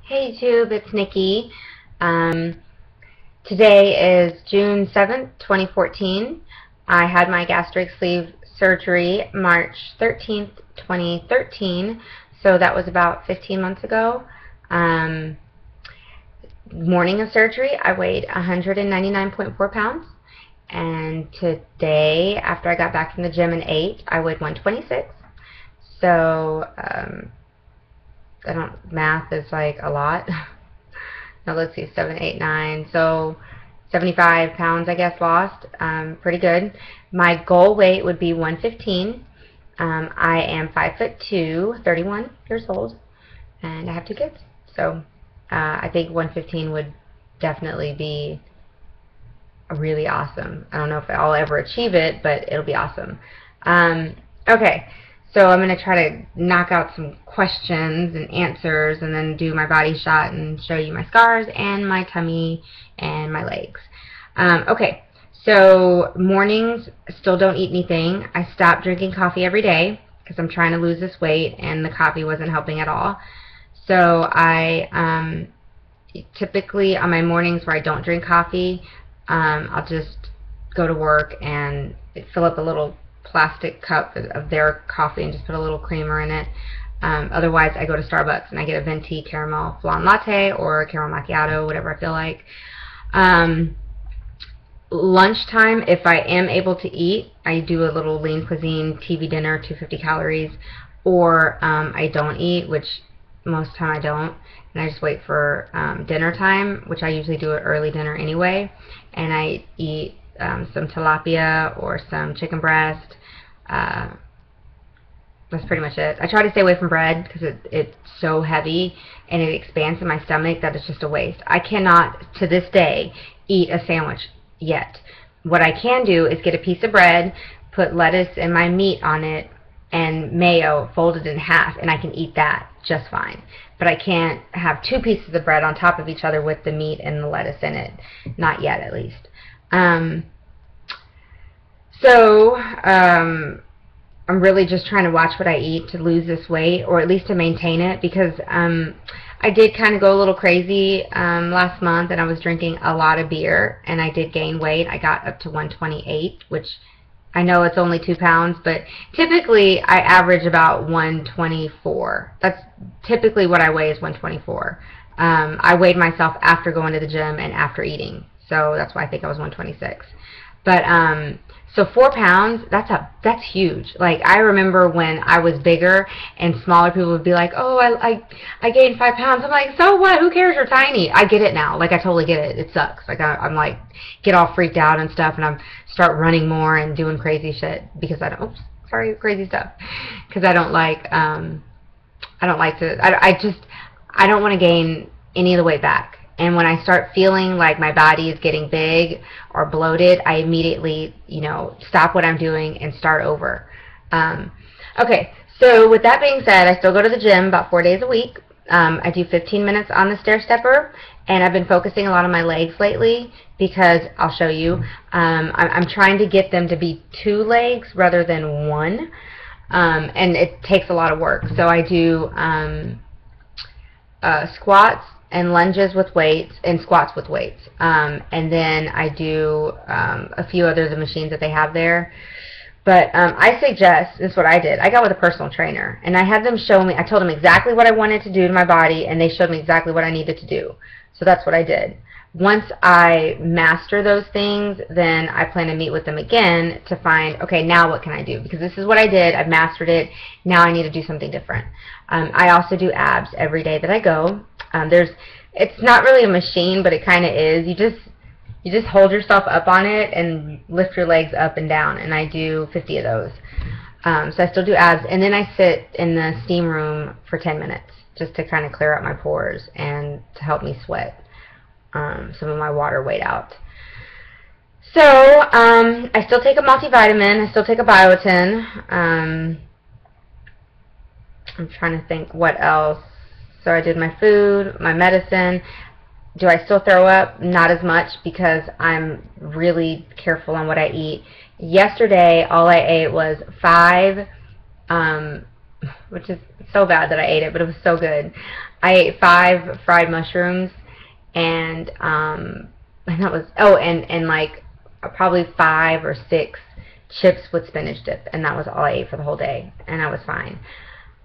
Hey YouTube, it's Nikki. Today is June 7th, 2014. I had my gastric sleeve surgery March 13th, 2013, so that was about 15 months ago. Morning of surgery, I weighed 199.4 pounds, and today, after I got back from the gym and ate, I weighed 126. So, math is like a lot. Now let's see, 7, 8, 9, so 75 pounds I guess lost. Pretty good. My goal weight would be 115. I am 5'2", 31 years old, and I have 2 kids. So I think 115 would definitely be really awesome. I don't know if I'll ever achieve it, but it'll be awesome. Okay. So I'm going to try to knock out some questions and answers and then do my body shot and show you my scars and my tummy and my legs. Okay, so mornings, still don't eat anything. I stopped drinking coffee every day because I'm trying to lose this weight and the coffee wasn't helping at all. So I typically on my mornings where I don't drink coffee, I'll just go to work and fill up a little plastic cup of their coffee and just put a little creamer in it. Otherwise, I go to Starbucks and I get a venti caramel flan latte or a caramel macchiato, whatever I feel like. Lunchtime, if I am able to eat, I do a little lean cuisine TV dinner, 250 calories, or I don't eat, which most of the time I don't, and I just wait for dinner time, which I usually do an early dinner anyway, and I eat some tilapia or some chicken breast. That's pretty much it. I try to stay away from bread because it's so heavy and it expands in my stomach that it's just a waste. I cannot, to this day, eat a sandwich yet. What I can do is get a piece of bread, put lettuce and my meat on it, and mayo folded in half, and I can eat that just fine. But I can't have 2 pieces of bread on top of each other with the meat and the lettuce in it. Not yet, at least. I'm really just trying to watch what I eat to lose this weight, or at least to maintain it, because I did kind of go a little crazy last month, and I was drinking a lot of beer, and I did gain weight. I got up to 128, which I know it's only 2 pounds, but typically I average about 124. That's typically what I weigh, is 124. I weighed myself after going to the gym and after eating, so that's why I think I was 126. But so 4 pounds, that's huge. Like, I remember when I was bigger and smaller people would be like, oh, I gained 5 pounds. I'm like, so what? Who cares? You're tiny. I get it now. Like, I totally get it. It sucks. Like, I'm like, get all freaked out and stuff, and I'm start running more and doing crazy shit because I don't, oops, sorry, crazy stuff. Because I don't like to, I don't want to gain any of the weight back. And when I start feeling like my body is getting big or bloated, I immediately, stop what I'm doing and start over. Okay, so with that being said, I still go to the gym about 4 days a week. I do 15 minutes on the stair stepper, and I've been focusing a lot on my legs lately because, I'll show you, I'm trying to get them to be 2 legs rather than 1, and it takes a lot of work. So I do squats and lunges with weights and squats with weights, and then I do a few other of the machines that they have there. But I suggest, this is what I did, I got with a personal trainer, and I had them show me, I told them exactly what I wanted to do to my body, and they showed me exactly what I needed to do. So that's what I did. Once I master those things, then I plan to meet with them again to find, okay, now what can I do? Because this is what I did, I've mastered it, now I need to do something different. I also do abs every day that I go. It's not really a machine, but it kind of is. You just hold yourself up on it and lift your legs up and down, and I do 50 of those. So I still do abs, and then I sit in the steam room for 10 minutes just to kind of clear out my pores and to help me sweat some of my water weight out. So I still take a multivitamin. I still take a biotin. I'm trying to think what else. So I did my food, my medicine. Do I still throw up? Not as much, because I'm really careful on what I eat. Yesterday, all I ate was 5 which is so bad that I ate it, but it was so good. I ate 5 fried mushrooms, and that was, oh, and like probably 5 or 6 chips with spinach dip, and that was all I ate for the whole day, and I was fine.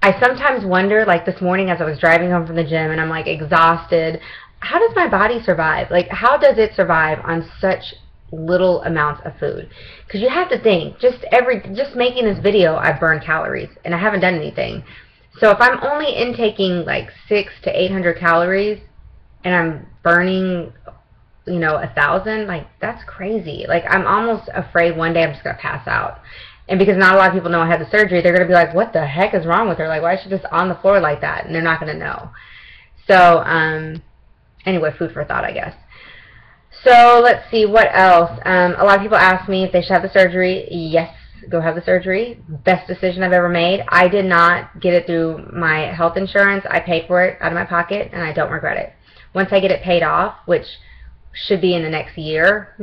I sometimes wonder, like this morning as I was driving home from the gym and I'm like exhausted, how does my body survive? Like, how does it survive on such little amounts of food? Because you have to think, just making this video, I've burned calories, and I haven't done anything. So if I'm only intaking like 600 to 800 calories, and I'm burning, you know, 1,000, like, that's crazy. Like, I'm almost afraid one day I'm just gonna pass out. And because not a lot of people know I had the surgery, they're gonna be like, what the heck is wrong with her? Like, why is she just on the floor like that? And they're not gonna know. So anyway, food for thought, I guess. So let's see, what else? A lot of people ask me if they should have the surgery. Yes, go have the surgery. Best decision I've ever made. I did not get it through my health insurance. I paid for it out of my pocket, and I don't regret it. Once I get it paid off, which should be in the next year,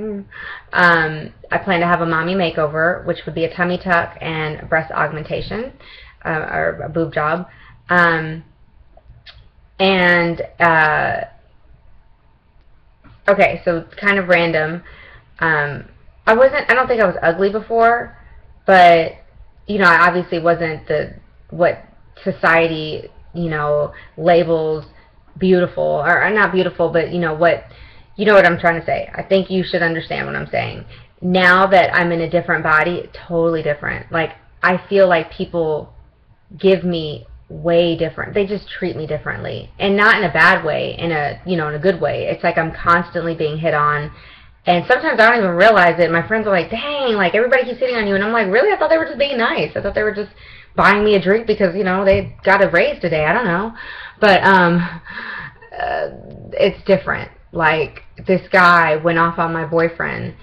I plan to have a mommy makeover, which would be a tummy tuck and breast augmentation, or a boob job. Okay, so kind of random. I don't think I was ugly before, but, you know, I obviously wasn't what society, you know, labels beautiful, or not beautiful, but, you know what I'm trying to say. I think you should understand what I'm saying. Now that I'm in a different body, totally different. Like, I feel like people give me way different. They just treat me differently, and not in a bad way, in a good way. It's like I'm constantly being hit on, and sometimes I don't even realize it. My friends are like, dang, like, everybody keeps hitting on you, and I'm like, really? I thought they were just being nice. I thought they were just buying me a drink because, you know, they got a raise today. I don't know. But it's different. Like, this guy went off on my boyfriend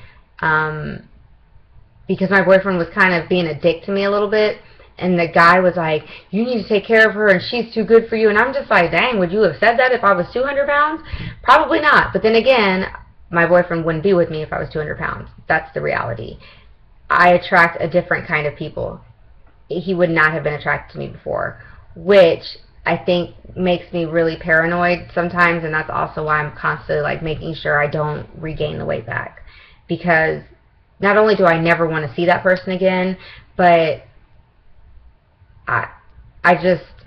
because my boyfriend was kind of being a dick to me a little bit. And the guy was like, you need to take care of her, and she's too good for you. And I'm just like, dang, would you have said that if I was 200 pounds? Probably not. But then again, my boyfriend wouldn't be with me if I was 200 pounds. That's the reality. I attract a different kind of people. He would not have been attracted to me before, which I think makes me really paranoid sometimes. And that's also why I'm constantly, like, making sure I don't regain the weight back. Because not only do I never want to see that person again, but I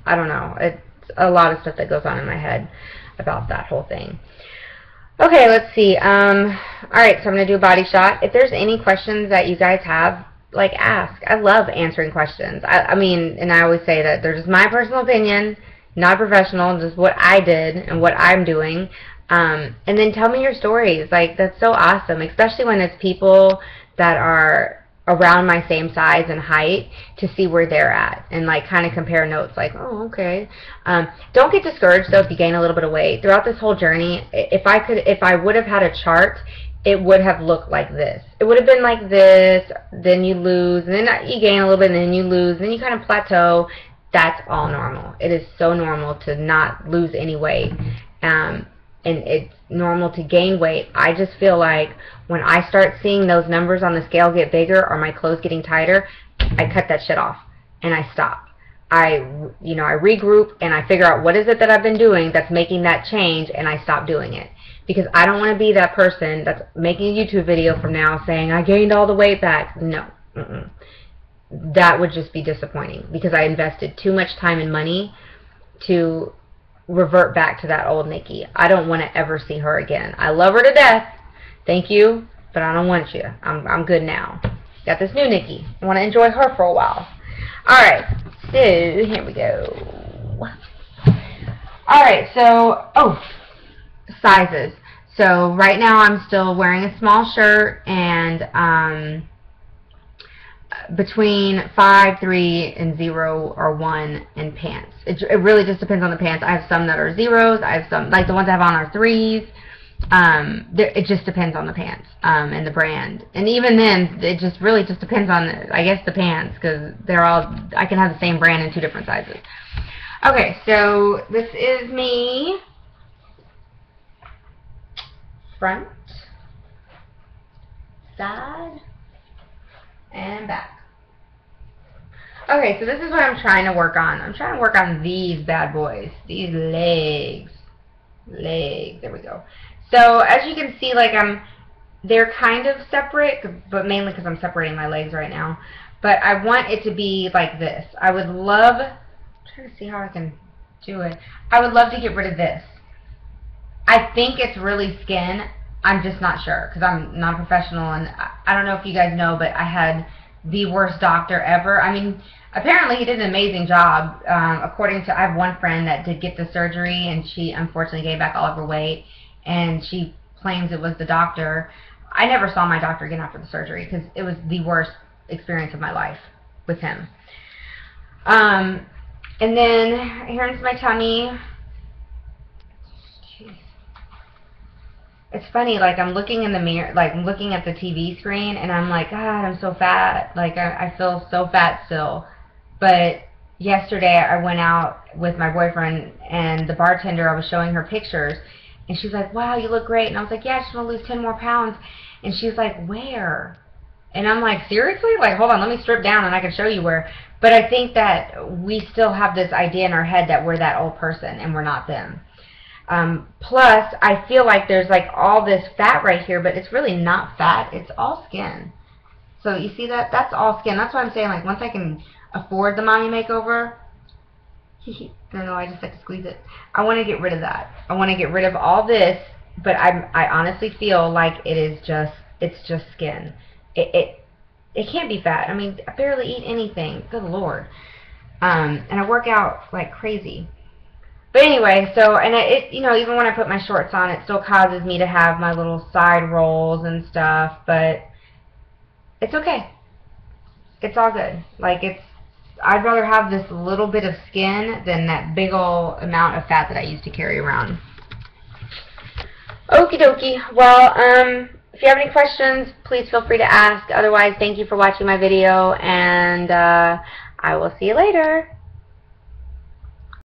don't know. It's a lot of stuff that goes on in my head about that whole thing. Okay, let's see. Alright, so I'm going to do a body shot. If there's any questions that you guys have, like, ask. I love answering questions. I mean, and I always say that they're just my personal opinion, not professional, just what I did and what I'm doing. And then tell me your stories. Like, that's so awesome, especially when it's people that are around my same size and height, to see where they're at and, like, kind of compare notes, like, oh, okay. Don't get discouraged though if you gain a little bit of weight. Throughout this whole journey, if I would have had a chart, it would have looked like this. It would have been like this, then you lose, and then you gain a little bit, and then you lose, and then you kind of plateau. That's all normal. It is so normal to not lose any weight. And it's normal to gain weight. I just feel like when I start seeing those numbers on the scale get bigger, or my clothes getting tighter, I cut that shit off and I stop. I regroup and I figure out what is it that I've been doing that's making that change, and I stop doing it. Because I don't want to be that person that's making a YouTube video from now saying, I gained all the weight back. No. That would just be disappointing, because I invested too much time and money to revert back to that old Nikki. I don't want to ever see her again. I love her to death. Thank you, but I don't want you. I'm good now. Got this new Nikki. I want to enjoy her for a while. Alright, so here we go. Alright, so, sizes. So right now I'm still wearing a small shirt and between 5, 3, and 0 or 1 in pants. It really just depends on the pants. I have some that are 0s. I have some, like the ones I have on are 3s. It just depends on the pants and the brand. And even then, it just really just depends on, I guess, the pants, because they're all, I can have the same brand in 2 different sizes. Okay, so this is me. Front, side, and back. Okay, so this is what I'm trying to work on. I'm trying to work on these bad boys. These legs. There we go. So as you can see, like they're kind of separate, but mainly because I'm separating my legs right now. But I want it to be like this. I would love, I'm trying to see how I can do it. I would love to get rid of this. I think it's really skin. I'm just not sure because I'm not a professional, and I don't know if you guys know, but I had the worst doctor ever. I mean, apparently he did an amazing job. According to, I have one friend that did get the surgery, and she unfortunately gained back all of her weight, and she claims it was the doctor. I never saw my doctor again after the surgery because it was the worst experience of my life with him. And then here's my tummy. Jeez. It's funny, like I'm looking in the mirror, like I'm looking at the TV screen, and I'm like, God, I'm so fat. Like I feel so fat still. But yesterday I went out with my boyfriend, and the bartender, I was showing her pictures, and she's like, wow, you look great. And I was like, yeah, I just want to lose 10 more pounds. And she's like, where? And I'm like, seriously? Like, hold on, let me strip down and I can show you where. But I think that we still have this idea in our head that we're that old person and we're not them. Plus, I feel like there's like all this fat right here, but it's really not fat. It's all skin. So you see that? That's all skin. That's why I'm saying, like, once I can afford the mommy makeover, I don't know, I just like to squeeze it. I want to get rid of that. I want to get rid of all this, but I honestly feel like it's just skin. It can't be fat. I mean, I barely eat anything. Good Lord. And I work out like crazy. But anyway, so, and it, you know, even when I put my shorts on, it still causes me to have my little side rolls and stuff, but it's okay. It's all good. Like, I'd rather have this little bit of skin than that big ol' amount of fat that I used to carry around. Okie dokie. Well, if you have any questions, please feel free to ask. Otherwise, thank you for watching my video, and I will see you later.